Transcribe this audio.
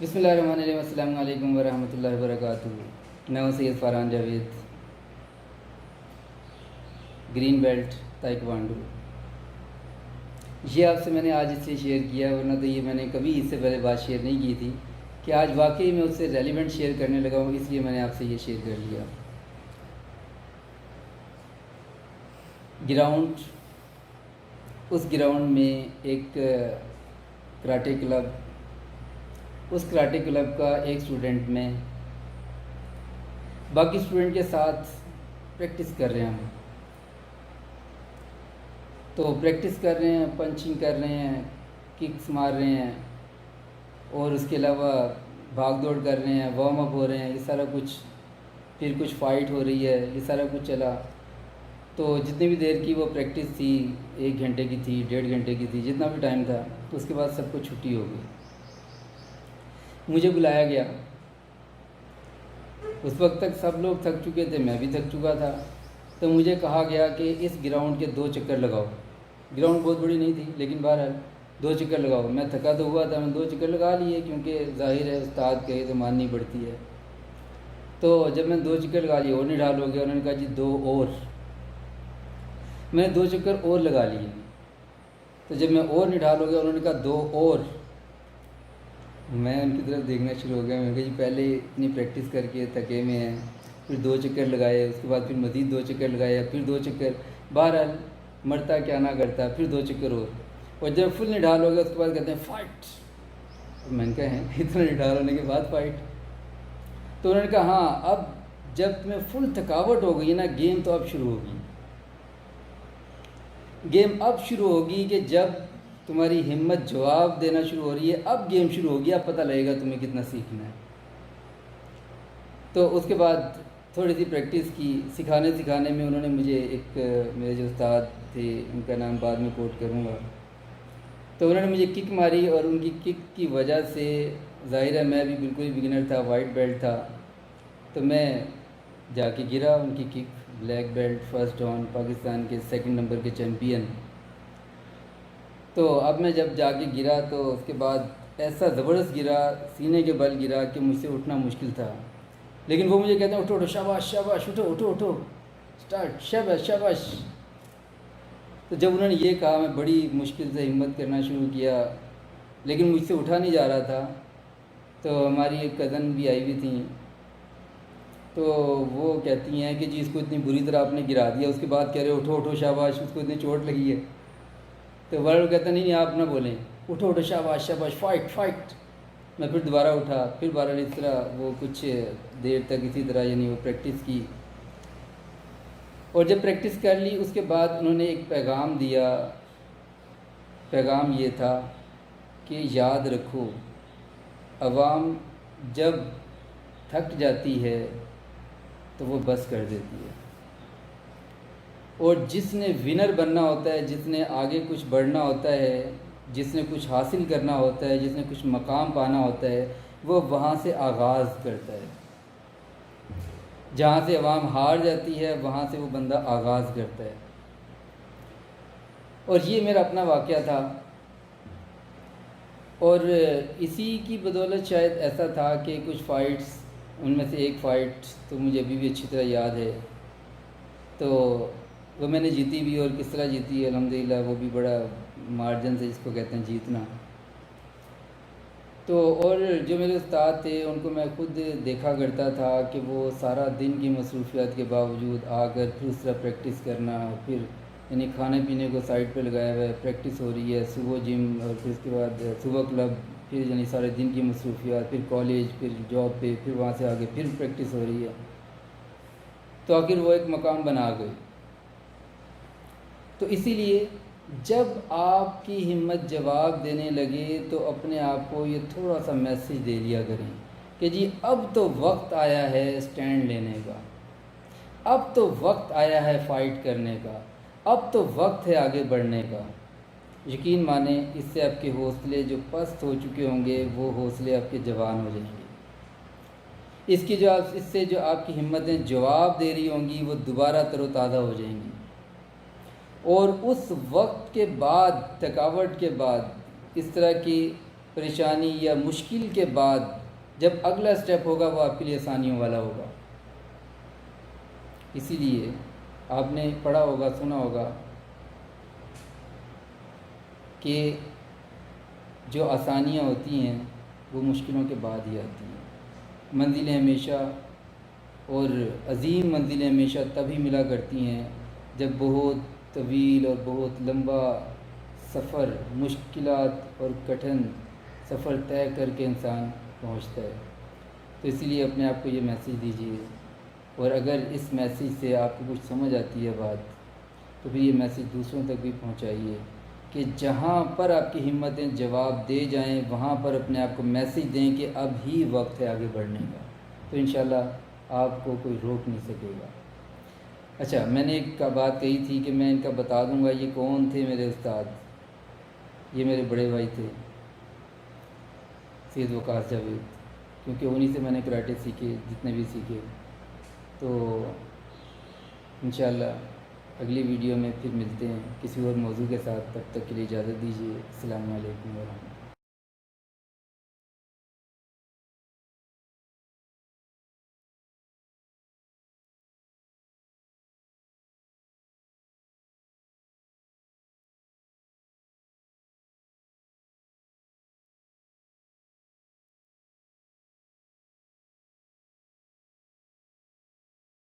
بسم اللہ الرحمن الرحیم. السلام علیکم ورحمۃ اللہ وبرکاتہ. میں ہوں Syed Farhan Javed, green belt taekwondo. یہ آپ سے میں نے آج اس لیے شیئر کیا, ورنہ تو یہ میں نے کبھی اس سے پہلے بات شیئر نہیں کی تھی کہ آج واقعی میں اس سے ریلیونٹ شیئر کرنے لگا ہوں, اس لیے میں نے آپ سے یہ شیئر کر لیا. گراؤنڈ, اس گراؤنڈ میں ایک کراٹے کلب, اس کراٹے کلب کا ایک اسٹوڈنٹ میں باقی اسٹوڈنٹ کے ساتھ پریکٹس کر رہے ہیں. تو پریکٹس کر رہے ہیں, پنچنگ کر رہے ہیں, ککس مار رہے ہیں, اور اس کے علاوہ بھاگ دوڑ کر رہے ہیں, وارم اپ ہو رہے ہیں, یہ سارا کچھ. پھر کچھ فائٹ ہو رہی ہے, یہ سارا کچھ چلا. تو جتنی بھی دیر کی وہ پریکٹس تھی, 1 گھنٹے کی تھی, 1.5 گھنٹے کی تھی, جتنا بھی ٹائم تھا, تو اس کے بعد سب کو چھٹی ہو گئی. مجھے بلایا گیا. اس وقت تک سب لوگ تھک چکے تھے, میں بھی تھک چکا تھا. تو مجھے کہا گیا کہ اس گراؤنڈ کے 2 چکر لگاؤ. گراؤنڈ بہت بڑی نہیں تھی, لیکن بہرحال 2 چکر لگاؤ. میں تھکا تو ہوا تھا, میں 2 چکر لگا لیے, کیونکہ ظاہر ہے استاد کہے تو ماننی پڑتی ہے. تو جب میں 2 چکر لگا لیے, اور نڈال ہو گیا. انہوں نے کہا جی 2 اور. میں نے 2 چکر اور لگا لیے. تو جب میں اور نڈال ہو گیا, انہوں نے کہا 2 اور. میں ان کی طرف دیکھنا شروع ہو گیا. میں نے کہا جی پہلے اتنی پریکٹس کر کے تھکے میں ہیں, پھر 2 چکر لگائے, اس کے بعد پھر مزید 2 چکر لگائے, پھر 2 چکر. بہرحال مرتا کیا نہ کرتا, پھر 2 چکر اور جب فل نڈال ہو گیا, اس کے بعد کہتے ہیں فائٹ. میں نے کہا ہیں اتنا نڈال ہونے کے بعد فائٹ؟ تو انہوں نے کہا ہاں, اب جب تمہیں فل تھکاوٹ ہو گئی نا, گیم تو اب شروع ہوگی. گیم اب شروع ہوگی کہ جب تمہاری ہمت جواب دینا شروع ہو رہی ہے, اب گیم شروع ہوگی, اب پتہ لگے گا تمہیں کتنا سیکھنا ہے. تو اس کے بعد تھوڑی سی پریکٹس کی. سکھانے میں انہوں نے مجھے, ایک میرے جو استاد تھے, ان کا نام بعد میں کوٹ کروں گا, تو انہوں نے مجھے کک ماری, اور ان کی کک کی وجہ سے ظاہر ہے میں بھی بالکل ہی بگنر تھا, وائٹ بیلٹ تھا. تو میں جا کے گرا. ان کی kick, black belt, first dan, Pakistan کے 2 نمبر کے چیمپئن. تو اب میں جب جا کے گرا, تو اس کے بعد ایسا زبردست گرا, سینے کے بل گرا کہ مجھ سے اٹھنا مشکل تھا. لیکن وہ مجھے کہتے ہیں اٹھو اٹھو, شاباش شاباش, اٹھو اٹھو اٹھو, اسٹارٹ, شاباش شاباش. تو جب انہوں نے یہ کہا, میں بڑی مشکل سے ہمت کرنا شروع کیا, لیکن مجھ سے اٹھا نہیں جا رہا تھا. تو ہماری ایک کزن بھی آئی ہوئی تھیں, تو وہ کہتی ہیں کہ جی اس کو اتنی بری طرح آپ نے گرا دیا, اس کے بعد کہہ رہے اٹھو اٹھو شاباش, اس کو اتنی چوٹ لگی ہے. تو وہ کہتا نہیں آپ نہ بولیں, اٹھو اٹھو شاباش شاباش, فائٹ فائٹ. میں پھر دوبارہ اٹھا, پھر بہرحال اس طرح وہ کچھ دیر تک اسی طرح یعنی وہ پریکٹس کی. اور جب پریکٹس کر لی, اس کے بعد انہوں نے ایک پیغام دیا. پیغام یہ تھا کہ یاد رکھو, عوام جب تھک جاتی ہے تو وہ بس کر دیتی ہے, اور جس نے ونر بننا ہوتا ہے, جس نے آگے کچھ بڑھنا ہوتا ہے, جس نے کچھ حاصل کرنا ہوتا ہے, جس نے کچھ مقام پانا ہوتا ہے, وہ وہاں سے آغاز کرتا ہے. جہاں سے عوام ہار جاتی ہے, وہاں سے وہ بندہ آغاز کرتا ہے. اور یہ میرا اپنا واقعہ تھا, اور اسی کی بدولت شاید ایسا تھا کہ کچھ فائٹس, ان میں سے ایک فائٹ تو مجھے ابھی بھی اچھی طرح یاد ہے. تو وہ میں نے جیتی بھی, اور کس طرح جیتی الحمدللہ, وہ بھی بڑا مارجن سے, جس کو کہتے ہیں جیتنا. تو اور جو میرے استاد تھے, ان کو میں خود دیکھا کرتا تھا کہ وہ سارا دن کی مصروفیات کے باوجود آ کر پھر اس طرح پریکٹس کرنا, پھر یعنی کھانے پینے کو سائڈ پہ لگایا ہوا ہے, پریکٹس ہو رہی ہے, صبح جم, اور پھر اس کے بعد صبح کلب, پھر یعنی سارے دن کی مصروفیات, پھر کالج, پھر جاب پہ, پھر وہاں سے آگے پھر پریکٹس ہو رہی ہے. تو آخر وہ ایک مقام بنا گئے. تو اسی لیے جب آپ کی ہمت جواب دینے لگے, تو اپنے آپ کو یہ تھوڑا سا میسیج دے لیا کریں کہ جی اب تو وقت آیا ہے اسٹینڈ لینے کا, اب تو وقت آیا ہے فائٹ کرنے کا, اب تو وقت ہے آگے بڑھنے کا. یقین مانیں, اس سے آپ کے حوصلے جو پست ہو چکے ہوں گے, وہ حوصلے آپ کے جوان ہو جائیں گے. اس سے جو آپ کی ہمتیں جواب دے رہی ہوں گی, وہ دوبارہ تر و تازہ ہو جائیں گی. اور اس وقت کے بعد, تھکاوٹ کے بعد, اس طرح کی پریشانی یا مشکل کے بعد جب اگلا سٹیپ ہوگا وہ آپ کے لیے آسانیوں والا ہوگا۔ اسی لیے آپ نے پڑھا ہوگا، سنا ہوگا کہ جو آسانیاں ہوتی ہیں وہ مشکلوں کے بعد ہی آتی ہیں۔ منزلیں ہمیشہ اور عظیم منزلیں ہمیشہ تبھی ملا کرتی ہیں جب بہت طویل اور بہت لمبا سفر، مشکلات اور کٹھن سفر طے کر کے انسان پہنچتا ہے۔ تو اسی لیے اپنے آپ کو یہ میسیج دیجیے، اور اگر اس میسیج سے آپ کو کچھ سمجھ آتی ہے بات، تو پھر یہ میسیج دوسروں تک بھی پہنچائیے کہ جہاں پر آپ کی ہمتیں جواب دے جائیں وہاں پر اپنے آپ کو میسیج دیں کہ اب ہی وقت ہے آگے بڑھنے کا، تو انشاءاللہ آپ کو کوئی روک نہیں سکے گا۔ اچھا، میں نے ایک بات کہی تھی کہ میں ان کا بتا دوں گا یہ کون تھے میرے استاد۔ یہ میرے بڑے بھائی تھے، سید وقاص جاوید، کیونکہ انہی سے میں نے کراٹے سیکھے جتنے بھی سیکھے۔ تو انشاءاللہ اگلی ویڈیو میں پھر ملتے ہیں کسی اور موضوع کے ساتھ، تب تک کے لیے اجازت دیجیے۔ السلام علیکم ورحمۃ اللہ۔